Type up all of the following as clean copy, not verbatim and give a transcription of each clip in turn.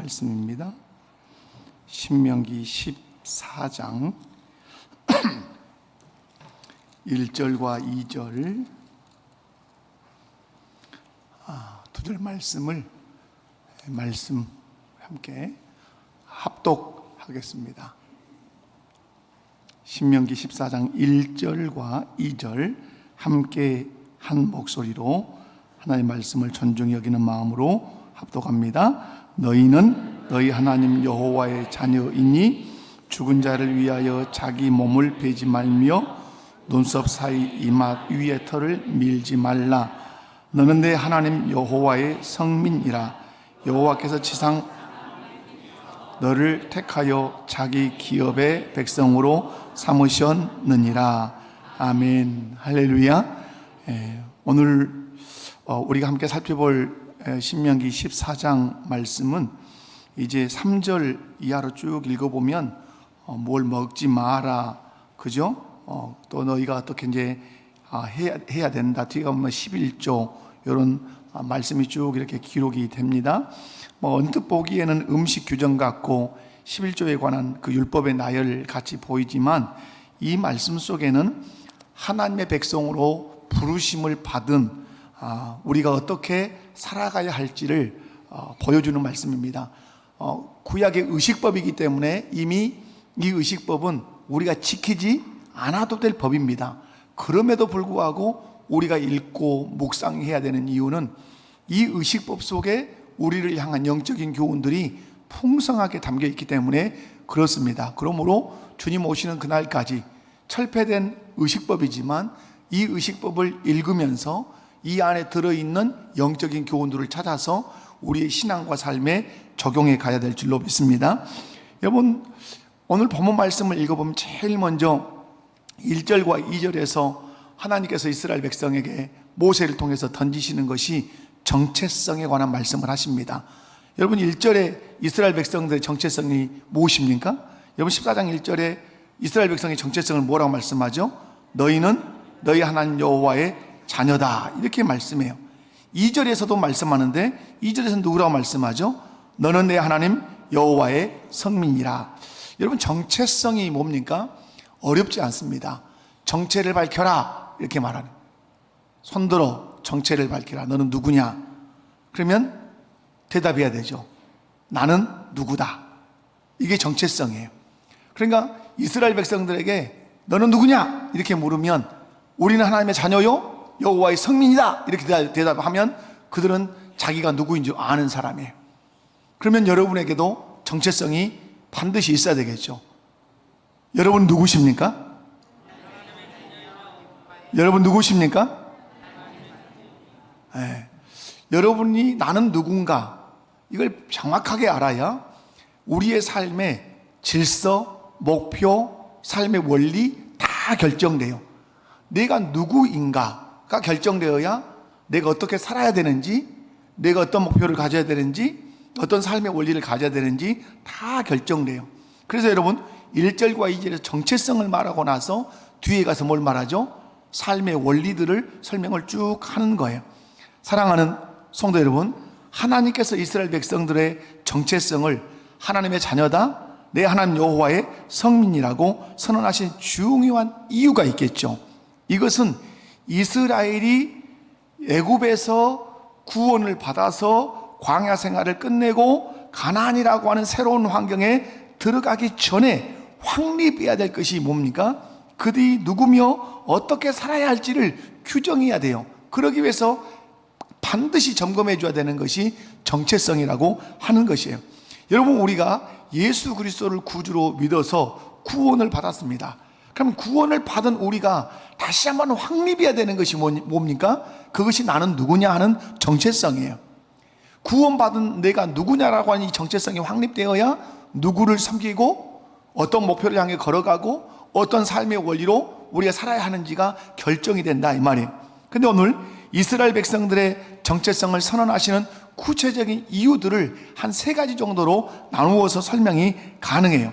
말씀입니다. 신명기 14장 1절과 2절 두 절 말씀을 함께 합독하겠습니다. 신명기 14장 1절과 2절 함께 한 목소리로 하나님의 말씀을 존중히 여기는 마음으로 합독합니다. 너희는 너희 하나님 여호와의 자녀이니 죽은 자를 위하여 자기 몸을 베지 말며 눈썹 사이 이마 위에 털을 밀지 말라. 너는 내 하나님 여호와의 성민이라. 여호와께서 지상 너를 택하여 자기 기업의 백성으로 삼으셨느니라. 아멘. 할렐루야. 오늘 우리가 함께 살펴볼 신명기 14장 말씀은 이제 3절 이하로 쭉 읽어보면 뭘 먹지 마라, 그죠? 또 너희가 어떻게 이제 해야 된다. 뒤에 가면 11조 이런 말씀이 쭉 이렇게 기록이 됩니다. 언뜻 보기에는 음식 규정 같고 11조에 관한 그 율법의 나열 같이 보이지만 이 말씀 속에는 하나님의 백성으로 부르심을 받은 우리가 어떻게 살아가야 할지를 보여주는 말씀입니다. 구약의 의식법이기 때문에 이미 이 의식법은 우리가 지키지 않아도 될 법입니다. 그럼에도 불구하고 우리가 읽고 묵상해야 되는 이유는 이 의식법 속에 우리를 향한 영적인 교훈들이 풍성하게 담겨 있기 때문에 그렇습니다. 그러므로 주님 오시는 그날까지 철폐된 의식법이지만 이 의식법을 읽으면서 이 안에 들어있는 영적인 교훈들을 찾아서 우리의 신앙과 삶에 적용해 가야 될 줄로 믿습니다. 여러분, 오늘 본문 말씀을 읽어보면 제일 먼저 1절과 2절에서 하나님께서 이스라엘 백성에게 모세를 통해서 던지시는 것이 정체성에 관한 말씀을 하십니다. 여러분, 1절에 이스라엘 백성들의 정체성이 무엇입니까? 여러분, 14장 1절에 이스라엘 백성의 정체성을 뭐라고 말씀하죠? 너희는 너희 하나님 여호와의 자녀다, 이렇게 말씀해요. 2절에서도 말씀하는데 2절에서는 누구라고 말씀하죠? 너는 내 하나님 여호와의 성민이라. 여러분, 정체성이 뭡니까? 어렵지 않습니다. 정체를 밝혀라, 이렇게 말하는. 손들어 정체를 밝혀라. 너는 누구냐? 그러면 대답해야 되죠. 나는 누구다. 이게 정체성이에요. 그러니까 이스라엘 백성들에게 너는 누구냐? 이렇게 물으면 우리는 하나님의 자녀요 여호와의 성민이다, 이렇게 대답하면 그들은 자기가 누구인지 아는 사람이에요. 그러면 여러분에게도 정체성이 반드시 있어야 되겠죠. 여러분 누구십니까? 여러분 누구십니까? 여러분이 나는 누군가, 이걸 정확하게 알아야 우리의 삶의 질서, 목표, 삶의 원리 다 결정돼요. 내가 누구인가가 결정되어야 내가 어떻게 살아야 되는지, 내가 어떤 목표를 가져야 되는지, 어떤 삶의 원리를 가져야 되는지 다 결정돼요. 그래서 여러분, 1절과 2절에서 정체성을 말하고 나서 뒤에 가서 뭘 말하죠? 삶의 원리들을 설명을 쭉 하는 거예요. 사랑하는 성도 여러분, 하나님께서 이스라엘 백성들의 정체성을 하나님의 자녀다, 내 하나님 여호와의 성민이라고 선언하신 중요한 이유가 있겠죠. 이것은 이스라엘이 애굽에서 구원을 받아서 광야 생활을 끝내고 가나안이라고 하는 새로운 환경에 들어가기 전에 확립해야 될 것이 뭡니까? 그들이 누구며 어떻게 살아야 할지를 규정해야 돼요. 그러기 위해서 반드시 점검해 줘야 되는 것이 정체성이라고 하는 것이에요. 여러분, 우리가 예수 그리스도를 구주로 믿어서 구원을 받았습니다. 그럼 구원을 받은 우리가 다시 한번 확립해야 되는 것이 뭡니까? 그것이 나는 누구냐 하는 정체성이에요. 구원받은 내가 누구냐라고 하는 이 정체성이 확립되어야 누구를 섬기고 어떤 목표를 향해 걸어가고 어떤 삶의 원리로 우리가 살아야 하는지가 결정이 된다, 이 말이에요. 근데 오늘 이스라엘 백성들의 정체성을 선언하시는 구체적인 이유들을 한 3가지 정도로 나누어서 설명이 가능해요.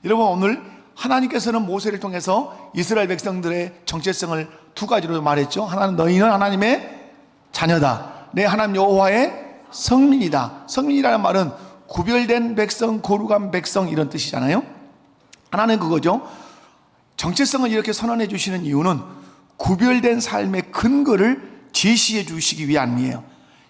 여러분, 오늘 하나님께서는 모세를 통해서 이스라엘 백성들의 정체성을 2가지로 말했죠. 하나는 너희는 하나님의 자녀다, 내 하나님 여호와의 성민이다. 성민이라는 말은 구별된 백성, 거룩한 백성 이런 뜻이잖아요. 하나는 그거죠. 정체성을 이렇게 선언해 주시는 이유는 구별된 삶의 근거를 제시해 주시기 위함이에요.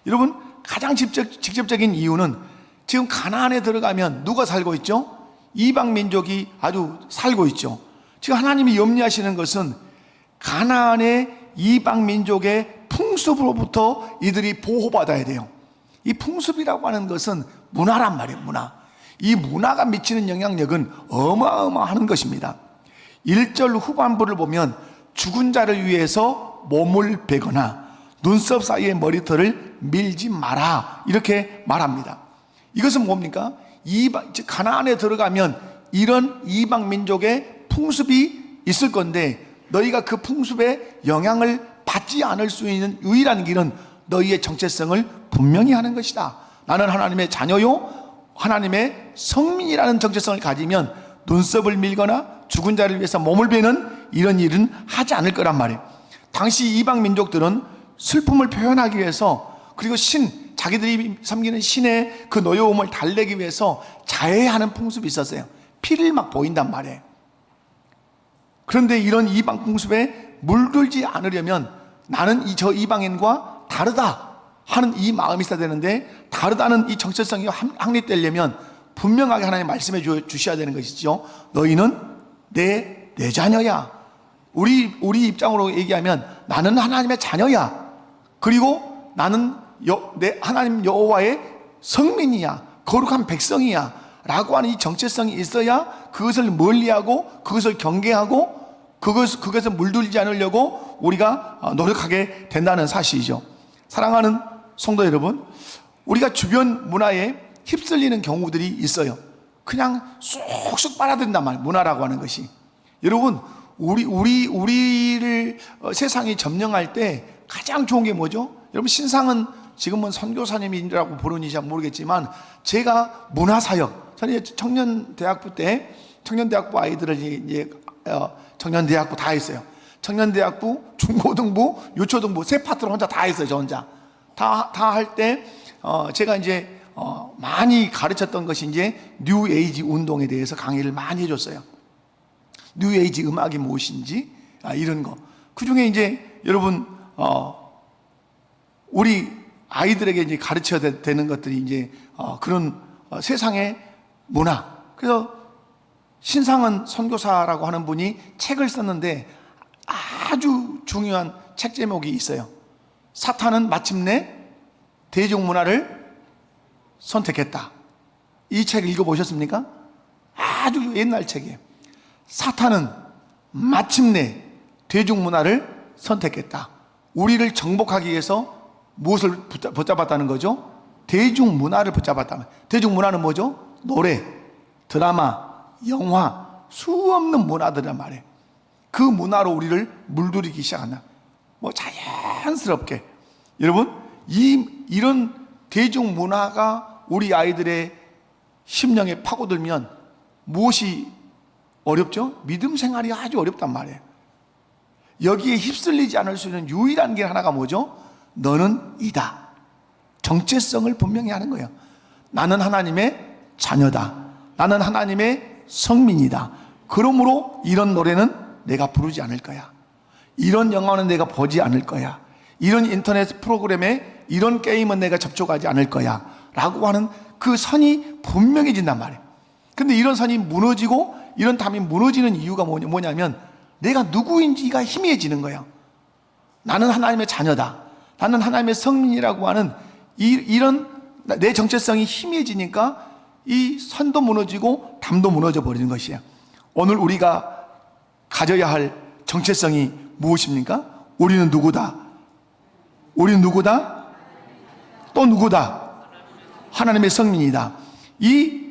여러분, 가장 직접적인 이유는 지금 가나안에 들어가면 누가 살고 있죠? 이방 민족이 아주 살고 있죠. 지금 하나님이 염려하시는 것은 가나안의 이방 민족의 풍습으로부터 이들이 보호받아야 돼요. 이 풍습이라고 하는 것은 문화란 말이에요. 문화. 이 문화가 미치는 영향력은 어마어마한 것입니다. 1절 후반부를 보면 죽은 자를 위해서 몸을 베거나 눈썹 사이에 머리털을 밀지 마라 이렇게 말합니다. 이것은 뭡니까? 가나안에 들어가면 이런 이방 민족의 풍습이 있을 건데 너희가 그 풍습에 영향을 받지 않을 수 있는 유일한 길은 너희의 정체성을 분명히 하는 것이다. 나는 하나님의 자녀요 하나님의 성민이라는 정체성을 가지면 눈썹을 밀거나 죽은 자를 위해서 몸을 베는 이런 일은 하지 않을 거란 말이에요. 당시 이방 민족들은 슬픔을 표현하기 위해서 그리고 자기들이 섬기는 신의 그 노여움을 달래기 위해서 자해하는 풍습이 있었어요. 피를 막 보인단 말이에요. 그런데 이런 이방 풍습에 물들지 않으려면 나는 저 이방인과 다르다 하는 이 마음이 있어야 되는데 다르다는 이 정체성이 확립되려면 분명하게 하나님 말씀해 주셔야 되는 것이죠. 너희는 내 자녀야. 우리 입장으로 얘기하면 나는 하나님의 자녀야. 그리고 나는 하나님 여호와의 성민이야. 거룩한 백성이야. 라고 하는 이 정체성이 있어야 그것을 멀리하고 그것을 경계하고 그것을 물들지 않으려고 우리가 노력하게 된다는 사실이죠. 사랑하는 성도 여러분, 우리가 주변 문화에 휩쓸리는 경우들이 있어요. 그냥 쑥쑥 빨아들인단 말이에요. 문화라고 하는 것이. 여러분, 우리를 세상이 점령할 때 가장 좋은 게 뭐죠? 여러분, 신상은 지금은 선교사님이라고 부르는지 잘 모르겠지만 제가 문화사역, 저는 청년대학부 때 청년대학부 아이들을 이제 청년대학부 다 했어요. 청년대학부, 중고등부, 유초등부 세 파트를 혼자 다 했어요. 저 혼자 다 할 때 제가 이제 많이 가르쳤던 것이 이제 뉴에이지 운동에 대해서 강의를 많이 해줬어요. 뉴에이지 음악이 무엇인지 이런 거. 그 중에 이제 여러분 우리 아이들에게 이제 가르쳐야 되는 것들이 이제 그런 세상의 문화. 그래서 신상은 선교사라고 하는 분이 책을 썼는데 아주 중요한 책 제목이 있어요. 사탄은 마침내 대중문화를 선택했다. 이 책 읽어보셨습니까? 아주 옛날 책이에요. 사탄은 마침내 대중문화를 선택했다. 우리를 정복하기 위해서 무엇을 붙잡았다는 거죠? 대중문화를 붙잡았다. 대중문화는 뭐죠? 노래, 드라마, 영화, 수없는 문화들이란 말이에요. 그 문화로 우리를 물들이기 시작한다. 자연스럽게. 여러분, 이런 대중문화가 우리 아이들의 심령에 파고들면 무엇이 어렵죠? 믿음 생활이 아주 어렵단 말이에요. 여기에 휩쓸리지 않을 수 있는 유일한 게 하나가 뭐죠? 너는 이다. 정체성을 분명히 하는 거예요. 나는 하나님의 자녀다. 나는 하나님의 성민이다. 그러므로 이런 노래는 내가 부르지 않을 거야. 이런 영화는 내가 보지 않을 거야. 이런 인터넷 프로그램에 이런 게임은 내가 접촉하지 않을 거야. 라고 하는 그 선이 분명해진단 말이에요. 근데 이런 선이 무너지고 이런 담이 무너지는 이유가 뭐냐면 내가 누구인지가 희미해지는 거예요. 나는 하나님의 자녀다. 나는 하나님의 성민이라고 하는 이런 내 정체성이 희미해지니까 이 선도 무너지고 담도 무너져 버리는 것이에요. 오늘 우리가 가져야 할 정체성이 무엇입니까? 우리는 누구다? 우리는 누구다? 또 누구다? 하나님의 성민이다. 이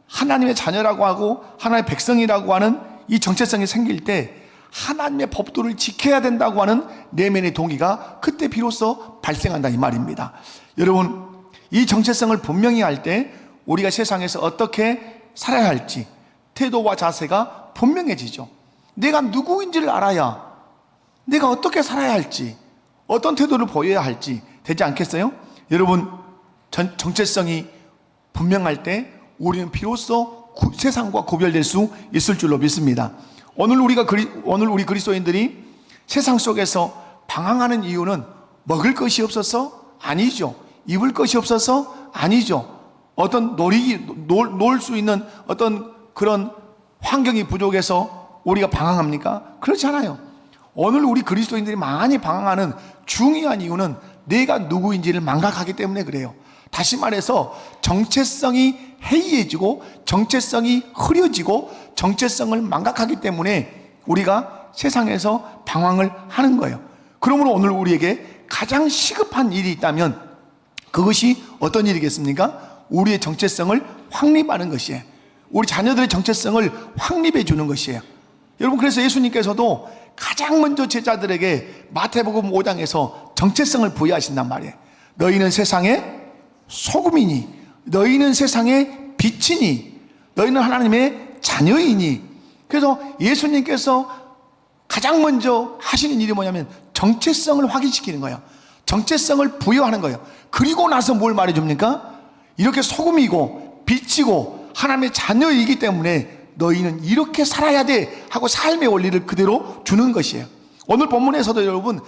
하나님의 자녀라고 하고 하나님의 백성이라고 하는 이 정체성이 생길 때 하나님의 법도를 지켜야 된다고 하는 내면의 동기가 그때 비로소 발생한다 이 말입니다. 여러분, 이 정체성을 분명히 할 때 우리가 세상에서 어떻게 살아야 할지 태도와 자세가 분명해지죠. 내가 누구인지를 알아야 내가 어떻게 살아야 할지 어떤 태도를 보여야 할지 되지 않겠어요? 여러분, 정체성이 분명할 때 우리는 비로소 세상과 구별될 수 있을 줄로 믿습니다. 오늘 우리 그리스도인들이 세상 속에서 방황하는 이유는 먹을 것이 없어서? 아니죠. 입을 것이 없어서? 아니죠. 어떤 놀 수 있는 어떤 그런 환경이 부족해서 우리가 방황합니까? 그렇지 않아요. 오늘 우리 그리스도인들이 많이 방황하는 중요한 이유는 내가 누구인지를 망각하기 때문에 그래요. 다시 말해서 정체성이 해이해지고 정체성이 흐려지고 정체성을 망각하기 때문에 우리가 세상에서 방황을 하는 거예요. 그러므로 오늘 우리에게 가장 시급한 일이 있다면 그것이 어떤 일이겠습니까? 우리의 정체성을 확립하는 것이에요. 우리 자녀들의 정체성을 확립해 주는 것이에요. 여러분, 그래서 예수님께서도 가장 먼저 제자들에게 마태복음 5장에서 정체성을 부여하신단 말이에요. 너희는 세상의 소금이니, 너희는 세상의 빛이니, 너희는 하나님의 자녀이니. 그래서 예수님께서 가장 먼저 하시는 일이 뭐냐면 정체성을 확인시키는 거예요. 정체성을 부여하는 거예요. 그리고 나서 뭘 말해줍니까? 이렇게 소금이고 빛이고 하나님의 자녀이기 때문에 너희는 이렇게 살아야 돼 하고 삶의 원리를 그대로 주는 것이에요. 오늘 본문에서도 여러분,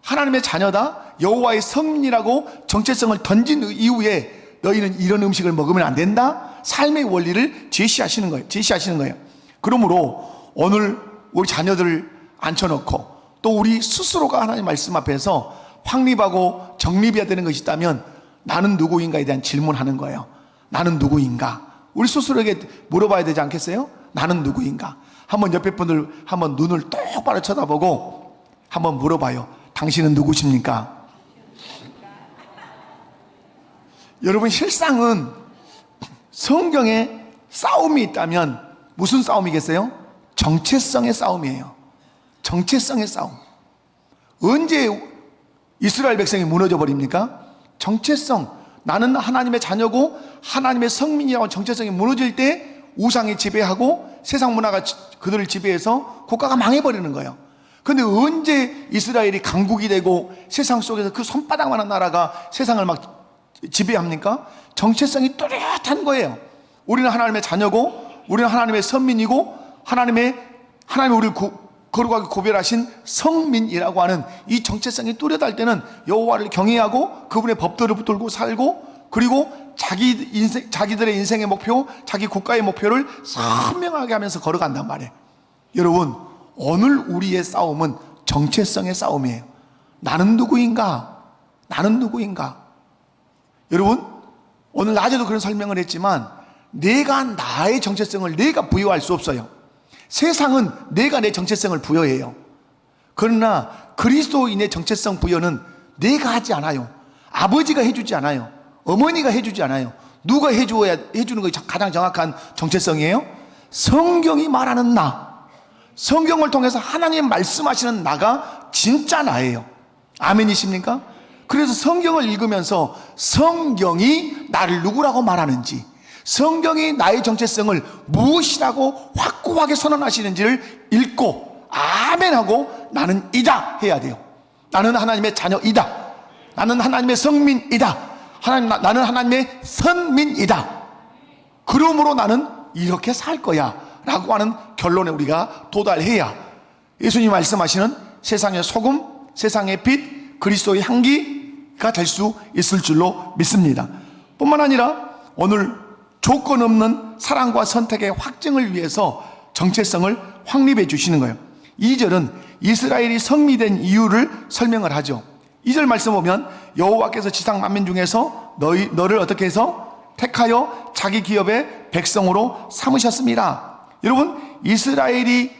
하나님의 자녀다, 여호와의 성민이라고 정체성을 던진 이후에 너희는 이런 음식을 먹으면 안 된다, 삶의 원리를 제시하시는 거예요. 그러므로 오늘 우리 자녀들을 앉혀놓고 또 우리 스스로가 하나님 말씀 앞에서 확립하고 정립해야 되는 것이 있다면 나는 누구인가에 대한 질문하는 거예요. 나는 누구인가? 우리 스스로에게 물어봐야 되지 않겠어요? 나는 누구인가? 한번 옆에 분들 한번 눈을 똑바로 쳐다보고 한번 물어봐요. 당신은 누구십니까? 여러분, 실상은 성경에 싸움이 있다면 무슨 싸움이겠어요? 정체성의 싸움이에요. 정체성의 싸움. 언제 이스라엘 백성이 무너져 버립니까? 정체성. 나는 하나님의 자녀고 하나님의 성민이라고 정체성이 무너질 때 우상이 지배하고 세상 문화가 그들을 지배해서 국가가 망해버리는 거예요. 그런데 언제 이스라엘이 강국이 되고 세상 속에서 그 손바닥만한 나라가 세상을 막 지배합니까? 정체성이 뚜렷한 거예요. 우리는 하나님의 자녀고 우리는 하나님의 선민이고 하나님이 우리를 거룩하게 구별하신 성민이라고 하는 이 정체성이 뚜렷할 때는 여호와를 경외하고 그분의 법도를 붙들고 살고, 그리고 자기들의 인생의 목표, 자기 국가의 목표를 선명하게 하면서 걸어간단 말이에요. 여러분, 오늘 우리의 싸움은 정체성의 싸움이에요. 나는 누구인가? 나는 누구인가? 여러분, 오늘 낮에도 그런 설명을 했지만 내가 나의 정체성을 내가 부여할 수 없어요. 세상은 내가 내 정체성을 부여해요. 그러나 그리스도인의 정체성 부여는 내가 하지 않아요. 아버지가 해주지 않아요. 어머니가 해주지 않아요. 누가 해주는 것이 가장 정확한 정체성이에요? 성경이 말하는 나, 성경을 통해서 하나님 말씀하시는 나가 진짜 나예요. 아멘이십니까? 그래서 성경을 읽으면서 성경이 나를 누구라고 말하는지, 성경이 나의 정체성을 무엇이라고 확고하게 선언하시는지를 읽고 아멘하고 나는 이다 해야 돼요. 나는 하나님의 자녀이다. 나는 하나님의 성민이다. 나는 하나님의 선민이다. 그러므로 나는 이렇게 살 거야 라고 하는 결론에 우리가 도달해야 예수님이 말씀하시는 세상의 소금, 세상의 빛, 그리스도의 향기가 될 수 있을 줄로 믿습니다. 뿐만 아니라 오늘 조건 없는 사랑과 선택의 확증을 위해서 정체성을 확립해 주시는 거예요. 2절은 이스라엘이 성미된 이유를 설명을 하죠. 2절 말씀 보면 여호와께서 지상 만민 중에서 너를 어떻게 해서 택하여 자기 기업의 백성으로 삼으셨습니다. 여러분, 이스라엘이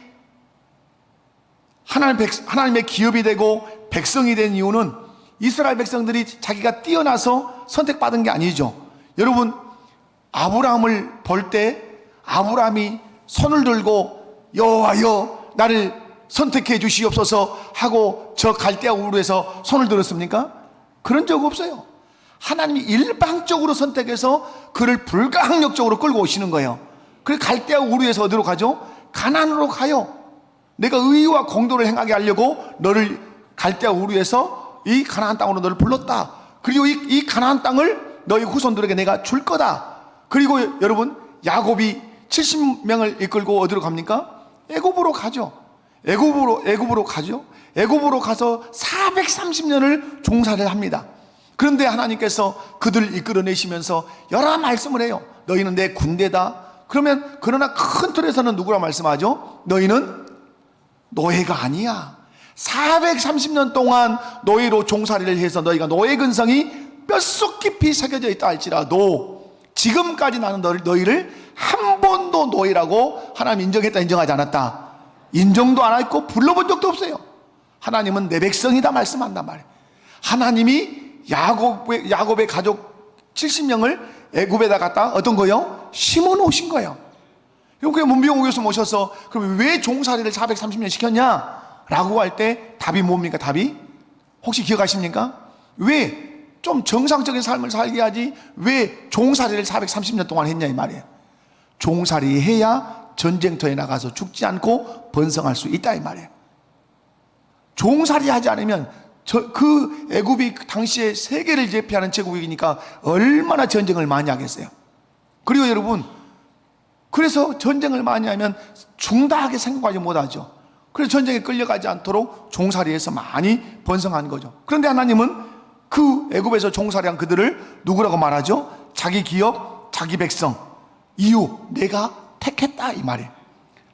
하나님의 기업이 되고 백성이 된 이유는 이스라엘 백성들이 자기가 뛰어나서 선택받은 게 아니죠. 여러분, 아브라함을 볼 때 아브라함이 손을 들고 여호와여 나를 선택해 주시옵소서 하고 저 갈대아 우르에서 손을 들었습니까? 그런 적 없어요. 하나님이 일방적으로 선택해서 그를 불가항력적으로 끌고 오시는 거예요. 그래서 갈대아 우르에서 어디로 가죠? 가나안으로 가요. 내가 의와 공도를 행하게 하려고 너를 갈대아 우르에서 이 가나안 땅으로 너를 불렀다. 그리고 이 가나안 땅을 너희 후손들에게 내가 줄 거다. 그리고 여러분, 야곱이 70명을 이끌고 어디로 갑니까? 애굽으로 가죠. 애굽으로 가죠. 애굽으로 가서 430년을 종살이를 합니다. 그런데 하나님께서 그들을 이끌어내시면서 여러 말씀을 해요. 너희는 내 군대다. 그러나 큰 틀에서는 누구라 말씀하죠? 너희는 노예가 아니야. 430년 동안 노예로 종살이를 해서 너희가 노예 근성이 뼛속 깊이 새겨져 있다 할지라도 지금까지 나는 너희를 한 번도 노예라고 하나님 인정했다, 인정하지 않았다? 인정도 안 했고 불러본 적도 없어요. 하나님은 내 백성이다 말씀한단 말이에요. 하나님이 야곱의 가족 70명을 애굽에다 갖다 어떤 거요? 심어 놓으신 거예요. 그게 문병호 교수 모셔서 그럼 왜 종살이를 430년 시켰냐? 라고 할 때 답이 뭡니까? 답이? 혹시 기억하십니까? 왜 좀 정상적인 삶을 살게 하지 왜 종살이를 430년 동안 했냐 이 말이에요. 종살이 해야 전쟁터에 나가서 죽지 않고 번성할 수 있다 이 말이에요. 종살이 하지 않으면 그 애굽이 당시에 세계를 제패하는 제국이니까 얼마나 전쟁을 많이 하겠어요. 그리고 여러분, 그래서 전쟁을 많이 하면 중다하게 생각하지 못하죠. 그래서 전쟁에 끌려가지 않도록 종살이에서 많이 번성한 거죠. 그런데 하나님은 그 애굽에서 종살이한 그들을 누구라고 말하죠? 자기 기업, 자기 백성, 이유 내가 택했다 이 말이에요.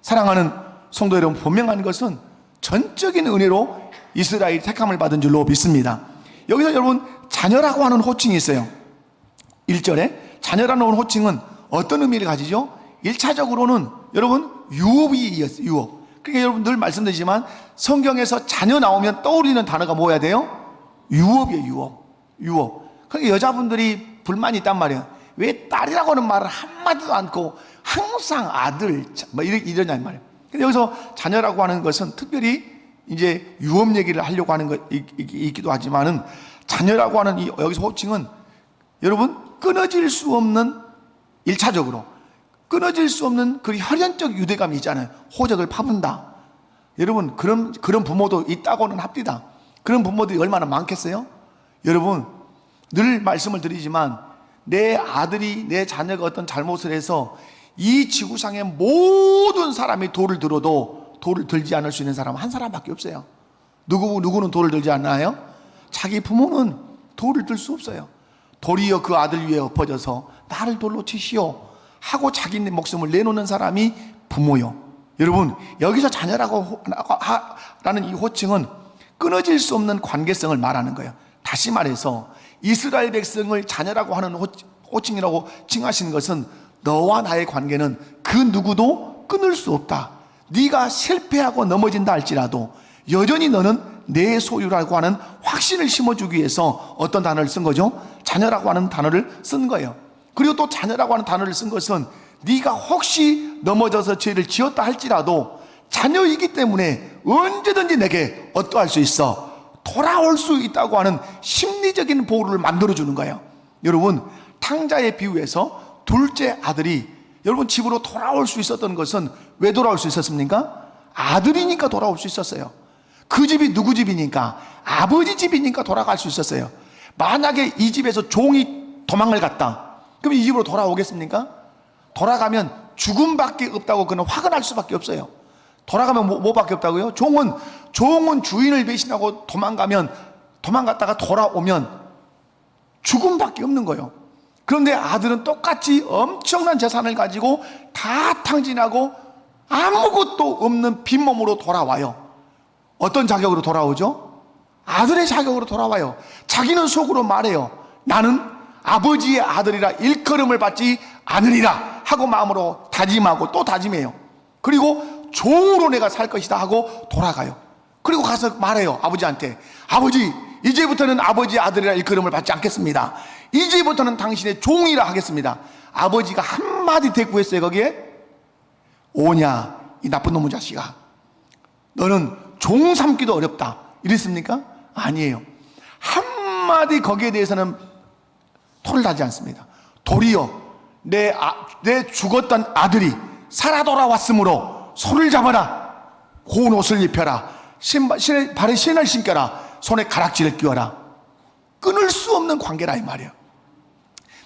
사랑하는 성도 여러분, 분명한 것은 전적인 은혜로 이스라엘이 택함을 받은 줄로 믿습니다. 여기서 여러분 자녀라고 하는 호칭이 있어요. 1절에 자녀라는 호칭은 어떤 의미를 가지죠? 1차적으로는 여러분 유업이었어요. 유업. 그러니까 여러분 늘 말씀드리지만 성경에서 자녀 나오면 떠오르는 단어가 뭐야 돼요? 유업이에요. 유업. 그러니까 여자분들이 불만이 있단 말이에요. 왜 딸이라고 하는 말을 한마디도 않고 항상 아들 뭐 이러냐 이 말이에요. 근데 여기서 자녀라고 하는 것은 특별히 이제 유업 얘기를 하려고 하는 것 있기도 하지만은 자녀라고 하는 이 여기서 호칭은 여러분 끊어질 수 없는 1차적으로 끊어질 수 없는 그 혈연적 유대감이 있잖아요. 호적을 파본다. 여러분 그런 부모도 있다고는 합디다. 그런 부모들이 얼마나 많겠어요? 여러분 늘 말씀을 드리지만 내 아들이 내 자녀가 어떤 잘못을 해서 이 지구상의 모든 사람이 돌을 들어도 돌을 들지 않을 수 있는 사람은 한 사람밖에 없어요. 누구는 돌을 들지 않나요? 자기 부모는 돌을 들 수 없어요. 도리어 그 아들 위에 엎어져서 나를 돌로 치시오 하고 자기 목숨을 내놓는 사람이 부모요. 여러분 여기서 자녀라고 라는 이 호칭은 끊어질 수 없는 관계성을 말하는 거예요. 다시 말해서 이스라엘 백성을 자녀라고 하는 호칭이라고 칭하신 것은 너와 나의 관계는 그 누구도 끊을 수 없다. 네가 실패하고 넘어진다 할지라도 여전히 너는 내 소유라고 하는 확신을 심어주기 위해서 어떤 단어를 쓴 거죠? 자녀라고 하는 단어를 쓴 거예요. 그리고 또 자녀라고 하는 단어를 쓴 것은 네가 혹시 넘어져서 죄를 지었다 할지라도 자녀이기 때문에 언제든지 내게 어떠할 수 있어 돌아올 수 있다고 하는 심리적인 보호를 만들어주는 거예요. 여러분 탕자의 비유에서 둘째 아들이 여러분 집으로 돌아올 수 있었던 것은 왜 돌아올 수 있었습니까? 아들이니까 돌아올 수 있었어요. 그 집이 누구 집이니까? 아버지 집이니까 돌아갈 수 있었어요. 만약에 이 집에서 종이 도망을 갔다 그럼 이 집으로 돌아오겠습니까? 돌아가면 죽음밖에 없다고 그는 화가 수밖에 없어요. 돌아가면 뭐밖에 없다고요? 종은 주인을 배신하고 도망갔다가 돌아오면 죽음밖에 없는 거예요. 그런데 아들은 똑같이 엄청난 재산을 가지고 다 탕진하고 아무것도 없는 빈몸으로 돌아와요. 어떤 자격으로 돌아오죠? 아들의 자격으로 돌아와요. 자기는 속으로 말해요. 나는 아버지의 아들이라 일컬음을 받지 않으리라 하고 마음으로 다짐하고 또 다짐해요. 그리고 종으로 내가 살 것이다 하고 돌아가요. 그리고 가서 말해요. 아버지한테 아버지 이제부터는 아버지의 아들이라 일컬음을 받지 않겠습니다. 이제부터는 당신의 종이라 하겠습니다. 아버지가 한마디 대꾸했어요. 거기에 오냐 이 나쁜 놈의 자식아 너는 종 삼기도 어렵다 이랬습니까? 아니에요. 한마디 거기에 대해서는 토를 다지 않습니다. 도리어 내 죽었던 아들이 살아 돌아왔으므로 손을 잡아라 고운 옷을 입혀라 발에 신을 신겨라 손에 가락지를 끼워라. 끊을 수 없는 관계라 이 말이에요.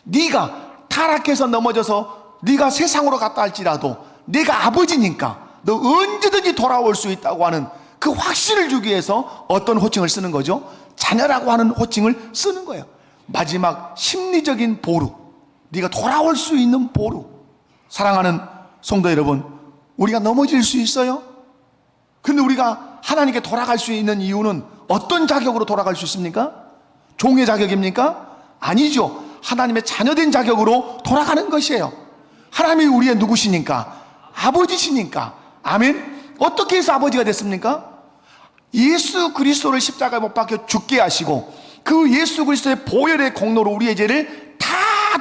네가 타락해서 넘어져서 네가 세상으로 갔다 할지라도 내가 아버지니까 너 언제든지 돌아올 수 있다고 하는 그 확신을 주기 위해서 어떤 호칭을 쓰는 거죠? 자녀라고 하는 호칭을 쓰는 거예요. 마지막 심리적인 보루, 네가 돌아올 수 있는 보루. 사랑하는 성도 여러분, 우리가 넘어질 수 있어요? 근데 우리가 하나님께 돌아갈 수 있는 이유는 어떤 자격으로 돌아갈 수 있습니까? 종의 자격입니까? 아니죠. 하나님의 자녀된 자격으로 돌아가는 것이에요. 하나님이 우리의 누구시니까? 아버지시니까. 아멘. 어떻게 해서 아버지가 됐습니까? 예수 그리스도를 십자가에 못 박혀 죽게 하시고 그 예수 그리스도의 보혈의 공로로 우리의 죄를 다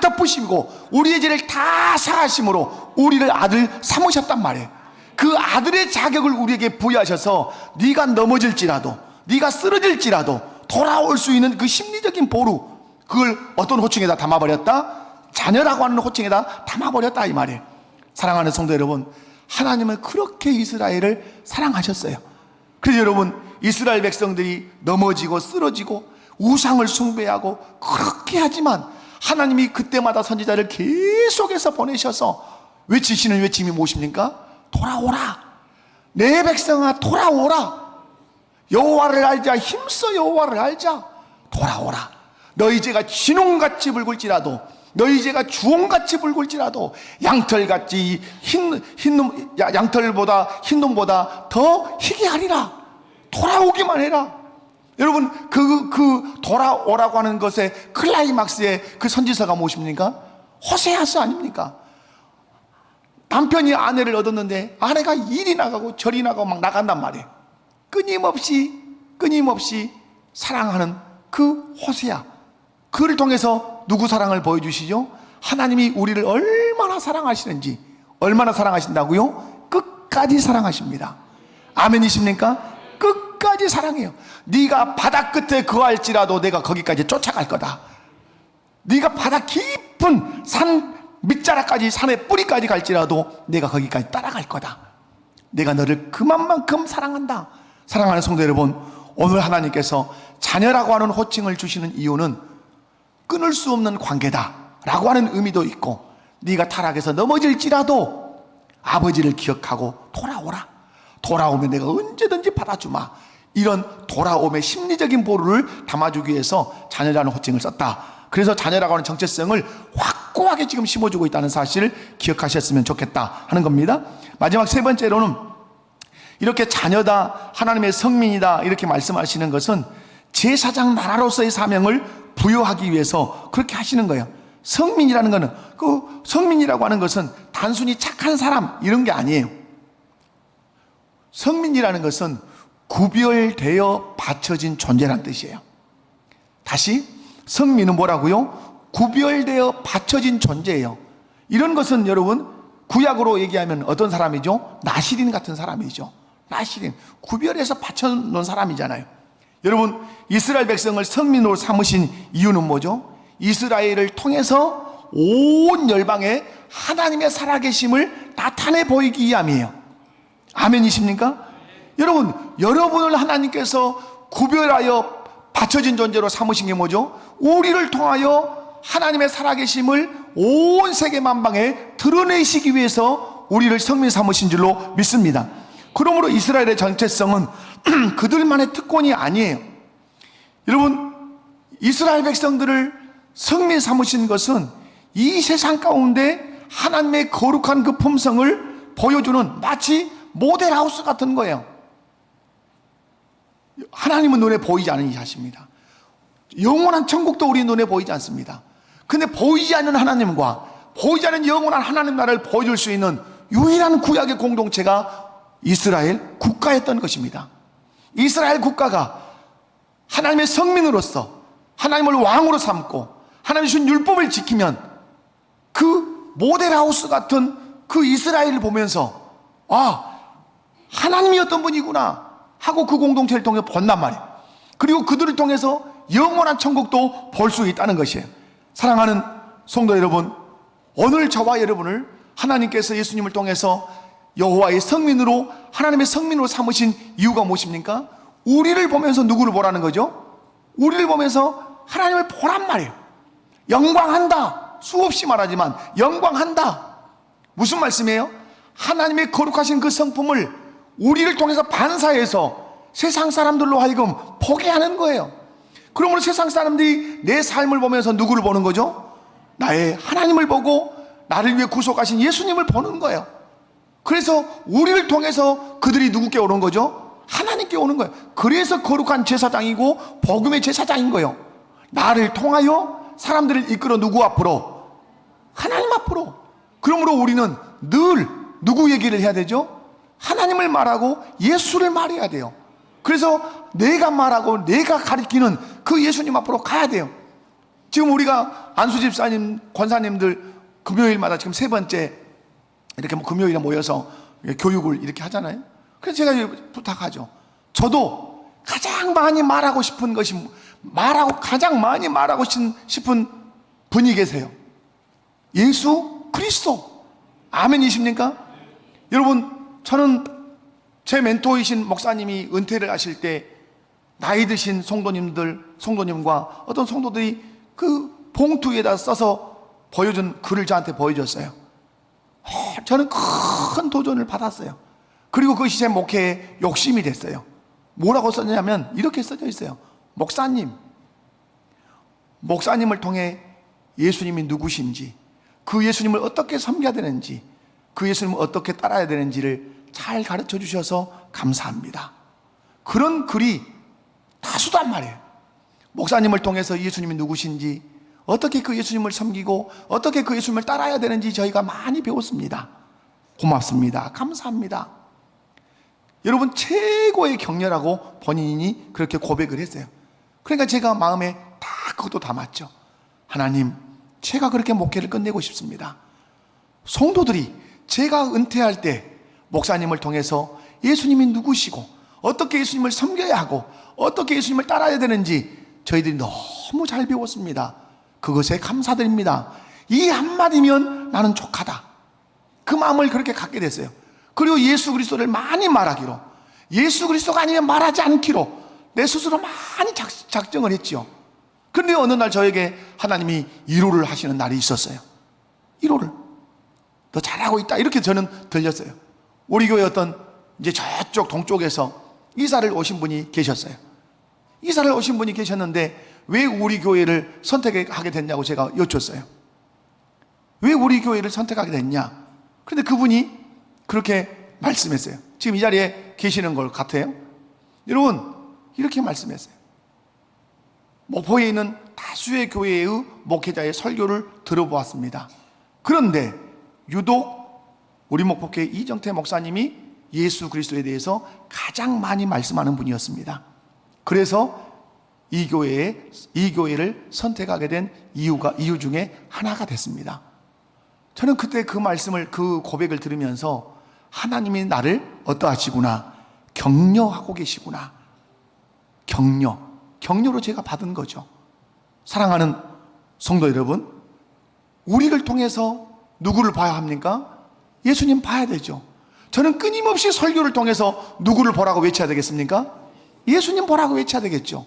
덮으시고 우리의 죄를 다 사하심으로 우리를 아들 삼으셨단 말이에요. 그 아들의 자격을 우리에게 부여하셔서 네가 넘어질지라도 네가 쓰러질지라도 돌아올 수 있는 그 심리적인 보루, 그걸 어떤 호칭에다 담아버렸다? 자녀라고 하는 호칭에다 담아버렸다 이 말이에요. 사랑하는 성도 여러분, 하나님은 그렇게 이스라엘을 사랑하셨어요. 그래서 여러분, 이스라엘 백성들이 넘어지고 쓰러지고 우상을 숭배하고 그렇게 하지만 하나님이 그때마다 선지자를 계속해서 보내셔서 외치시는 외침이 무엇입니까? 돌아오라, 내 백성아 돌아오라, 여호와를 알자, 힘써 여호와를 알자, 돌아오라. 너희 죄가 진홍같이 붉을지라도, 너희 죄가 주홍같이 붉을지라도 양털같이 양털보다 흰 놈보다 더 희게 하리라. 돌아오기만 해라. 여러분, 그 돌아오라고 하는 것의 클라이막스의 그 선지서가 무엇입니까? 호세아서 아닙니까? 남편이 아내를 얻었는데 아내가 이리 나가고 저리 나가고 막 나간단 말이에요. 끊임없이 사랑하는 그 호세아, 그를 통해서 누구 사랑을 보여주시죠? 하나님이 우리를 얼마나 사랑하시는지. 얼마나 사랑하신다고요? 끝까지 사랑하십니다. 아멘이십니까? 끝까지 사랑해요. 네가 바다 끝에 거할지라도 내가 거기까지 쫓아갈 거다. 네가 바다 깊은 산 밑자락까지, 산의 뿌리까지 갈지라도 내가 거기까지 따라갈 거다. 내가 너를 그만큼 사랑한다. 사랑하는 성도 여러분, 오늘 하나님께서 자녀라고 하는 호칭을 주시는 이유는 끊을 수 없는 관계다 라고 하는 의미도 있고, 네가 타락해서 넘어질지라도 아버지를 기억하고 돌아오라. 돌아오면 내가 언제든지 받아주마. 이런 돌아옴의 심리적인 보루를 담아주기 위해서 자녀라는 호칭을 썼다. 그래서 자녀라고 하는 정체성을 확고하게 지금 심어주고 있다는 사실을 기억하셨으면 좋겠다 하는 겁니다. 마지막 세 번째로는 이렇게 자녀다, 하나님의 성민이다 이렇게 말씀하시는 것은 제사장 나라로서의 사명을 부여하기 위해서 그렇게 하시는 거예요. 성민이라는 것은, 그 성민이라고 하는 것은 단순히 착한 사람 이런 게 아니에요. 성민이라는 것은 구별되어 바쳐진 존재란 뜻이에요. 다시, 성민은 뭐라고요? 구별되어 바쳐진 존재예요. 이런 것은 여러분, 구약으로 얘기하면 어떤 사람이죠? 나시린 같은 사람이죠. 나시린, 구별해서 바쳐놓은 사람이잖아요. 여러분, 이스라엘 백성을 성민으로 삼으신 이유는 뭐죠? 이스라엘을 통해서 온 열방에 하나님의 살아계심을 나타내 보이기 위함이에요. 아멘이십니까? 여러분, 여러분을 하나님께서 구별하여 바쳐진 존재로 삼으신 게 뭐죠? 우리를 통하여 하나님의 살아계심을 온 세계 만방에 드러내시기 위해서 우리를 성민 삼으신 줄로 믿습니다. 그러므로 이스라엘의 정체성은 그들만의 특권이 아니에요. 여러분, 이스라엘 백성들을 성민 삼으신 것은 이 세상 가운데 하나님의 거룩한 그 품성을 보여주는 마치 모델하우스 같은 거예요. 하나님은 눈에 보이지 않는 이하십니다. 영원한 천국도 우리 눈에 보이지 않습니다. 근데 보이지 않는 하나님과 보이지 않는 영원한 하나님 나라를 보여줄 수 있는 유일한 구약의 공동체가 이스라엘 국가였던 것입니다. 이스라엘 국가가 하나님의 성민으로서 하나님을 왕으로 삼고 하나님의 주신 율법을 지키면 그 모델하우스 같은 그 이스라엘을 보면서 하나님이 어떤 분이구나 하고 그 공동체를 통해 본단 말이에요. 그리고 그들을 통해서 영원한 천국도 볼 수 있다는 것이에요. 사랑하는 성도 여러분, 오늘 저와 여러분을 하나님께서 예수님을 통해서 여호와의 성민으로, 하나님의 성민으로 삼으신 이유가 무엇입니까? 우리를 보면서 누구를 보라는 거죠? 우리를 보면서 하나님을 보란 말이에요. 영광한다. 수없이 말하지만 영광한다. 무슨 말씀이에요? 하나님의 거룩하신 그 성품을 우리를 통해서 반사해서 세상 사람들로 하여금 보게 하는 거예요. 그러므로 세상 사람들이 내 삶을 보면서 누구를 보는 거죠? 나의 하나님을 보고 나를 위해 구속하신 예수님을 보는 거예요. 그래서 우리를 통해서 그들이 누구께 오는 거죠? 하나님께 오는 거예요. 그래서 거룩한 제사장이고 복음의 제사장인 거예요. 나를 통하여 사람들을 이끌어 누구 앞으로? 하나님 앞으로. 그러므로 우리는 늘 누구 얘기를 해야 되죠? 하나님을 말하고 예수를 말해야 돼요. 그래서 내가 말하고 내가 가리키는 그 예수님 앞으로 가야 돼요. 지금 우리가 안수 집사님, 권사님들 금요일마다 지금 세 번째 이렇게 금요일에 모여서 교육을 이렇게 하잖아요. 그래서 제가 부탁하죠. 저도 가장 많이 말하고 싶은 것이 가장 많이 말하고 싶은 분이 계세요. 예수 그리스도. 아멘이십니까? 여러분, 저는 제 멘토이신 목사님이 은퇴를 하실 때 나이 드신 성도님과 어떤 성도들이 그 봉투에다 써서 보여준 글을 저한테 보여줬어요. 저는 큰 도전을 받았어요. 그리고 그것이 제 목회의 욕심이 됐어요. 뭐라고 썼냐면 이렇게 써져 있어요. 목사님을 통해 예수님이 누구신지, 그 예수님을 어떻게 섬겨야 되는지, 그 예수님을 어떻게 따라야 되는지를 잘 가르쳐 주셔서 감사합니다. 그런 글이 다수단 말이에요. 목사님을 통해서 예수님이 누구신지, 어떻게 그 예수님을 섬기고 어떻게 그 예수님을 따라야 되는지 저희가 많이 배웠습니다. 고맙습니다. 감사합니다. 여러분, 최고의 격려라고 본인이 그렇게 고백을 했어요. 그러니까 제가 마음에 다 그것도 담았죠. 하나님, 제가 그렇게 목회를 끝내고 싶습니다. 성도들이 제가 은퇴할 때 목사님을 통해서 예수님이 누구시고 어떻게 예수님을 섬겨야 하고 어떻게 예수님을 따라야 되는지 저희들이 너무 잘 배웠습니다. 그것에 감사드립니다. 이 한마디면 나는 족하다. 그 마음을 그렇게 갖게 됐어요. 그리고 예수 그리스도를 많이 말하기로, 예수 그리스도가 아니면 말하지 않기로 내 스스로 많이 작정을 했죠. 그런데 어느 날 저에게 하나님이 위로를 하시는 날이 있었어요. 위로를. 너 잘하고 있다, 이렇게 저는 들렸어요. 우리 교회 어떤 이제 저쪽 동쪽에서 이사를 오신 분이 계셨어요. 이사를 오신 분이 계셨는데 왜 우리 교회를 선택하게 됐냐고 제가 여쭸어요. 왜 우리 교회를 선택하게 됐냐? 그런데 그분이 그렇게 말씀했어요. 지금 이 자리에 계시는 걸 같아요. 여러분, 이렇게 말씀했어요. 목포에 있는 다수의 교회의 목회자의 설교를 들어보았습니다. 그런데 유독 우리 목포교회 이정태 목사님이 예수 그리스도에 대해서 가장 많이 말씀하는 분이었습니다. 그래서 이 교회를 선택하게 된 이유 중에 하나가 됐습니다. 저는 그때 그 말씀을, 그 고백을 들으면서 하나님이 나를 어떠하시구나, 격려하고 계시구나. 격려로 제가 받은 거죠. 사랑하는 성도 여러분, 우리를 통해서 누구를 봐야 합니까? 예수님 봐야 되죠. 저는 끊임없이 설교를 통해서 누구를 보라고 외쳐야 되겠습니까? 예수님 보라고 외쳐야 되겠죠.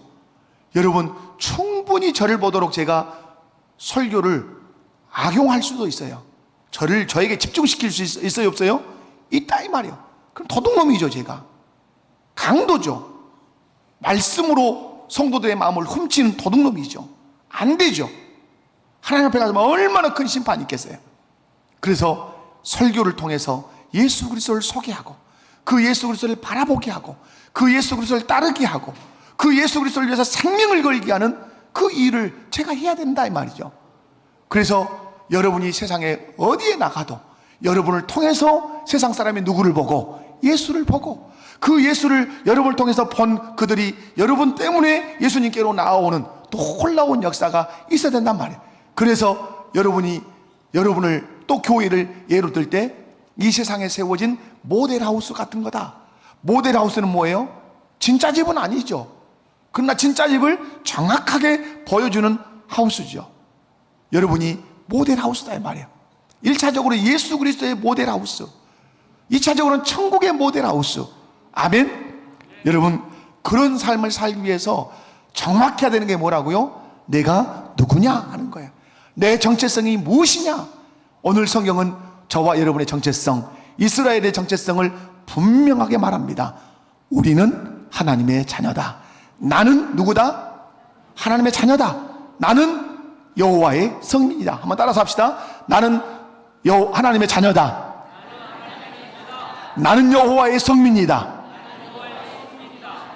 여러분, 충분히 저를 보도록 제가 설교를 악용할 수도 있어요. 저에게 집중시킬 수 있어요, 없어요? 있다, 이 말이에요. 그럼 도둑놈이죠. 제가 강도죠. 말씀으로 성도들의 마음을 훔치는 도둑놈이죠. 안 되죠. 하나님 앞에 가서 얼마나 큰 심판이 있겠어요. 그래서 설교를 통해서 예수 그리스도를 소개하고, 그 예수 그리스도를 바라보게 하고, 그 예수 그리스도를 따르게 하고, 그 예수 그리스도를 위해서 생명을 걸게 하는 그 일을 제가 해야 된다, 이 말이죠. 그래서 여러분이 세상에 어디에 나가도 여러분을 통해서 세상 사람이 누구를 보고? 예수를 보고, 그 예수를 여러분을 통해서 본 그들이 여러분 때문에 예수님께로 나아오는 놀라운 역사가 있어야 된단 말이에요. 그래서 여러분을 또 교회를 예로 들 때 이 세상에 세워진 모델하우스 같은 거다. 모델하우스는 뭐예요? 진짜 집은 아니죠. 그러나 진짜 집을 정확하게 보여주는 하우스죠. 여러분이 모델하우스다, 이 말이에요. 1차적으로 예수 그리스도의 모델하우스, 2차적으로는 천국의 모델하우스. 아멘? 여러분, 그런 삶을 살기 위해서 정확해야 되는 게 뭐라고요? 내가 누구냐 하는 거예요. 내 정체성이 무엇이냐? 오늘 성경은 저와 여러분의 정체성, 이스라엘의 정체성을 분명하게 말합니다. 우리는 하나님의 자녀다. 나는 누구다? 하나님의 자녀다. 나는 여호와의 성민이다. 한번 따라서 합시다. 나는 하나님의 자녀다. 나는 여호와의 성민이다.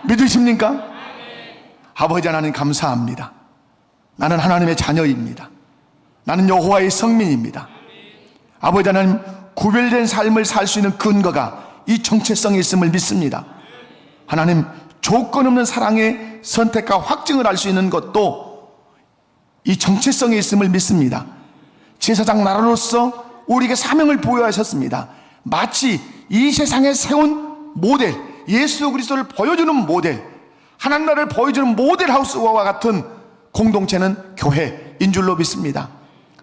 믿으십니까? 아버지 하나님 감사합니다. 나는 하나님의 자녀입니다. 나는 여호와의 성민입니다. 아버지 하나님, 구별된 삶을 살 수 있는 근거가 이 정체성에 있음을 믿습니다. 하나님, 조건 없는 사랑의 선택과 확증을 할 수 있는 것도 이 정체성에 있음을 믿습니다. 제사장 나라로서 우리에게 사명을 부여하셨습니다. 마치 이 세상에 세운 모델, 예수 그리스도를 보여주는 모델, 하나님 나라를 보여주는 모델 하우스와 같은 공동체는 교회인 줄로 믿습니다.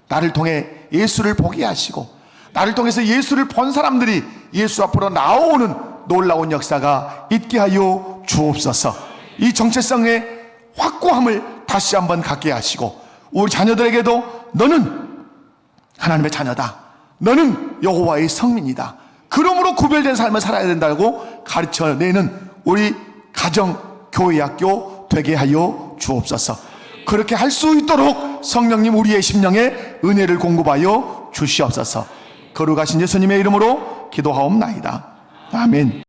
나를 통해 예수를 보게 하시고, 나를 통해서 예수를 본 사람들이 예수 앞으로 나오는 놀라운 역사가 있게 하여 주옵소서. 이 정체성의 확고함을 다시 한번 갖게 하시고, 우리 자녀들에게도 너는 하나님의 자녀다, 너는 여호와의 성민이다, 그러므로 구별된 삶을 살아야 된다고 가르쳐내는 우리 가정, 교회, 학교 되게 하여 주옵소서. 그렇게 할 수 있도록 성령님 우리의 심령에 은혜를 공급하여 주시옵소서. 거룩하신 예수님의 이름으로 기도하옵나이다. 아멘.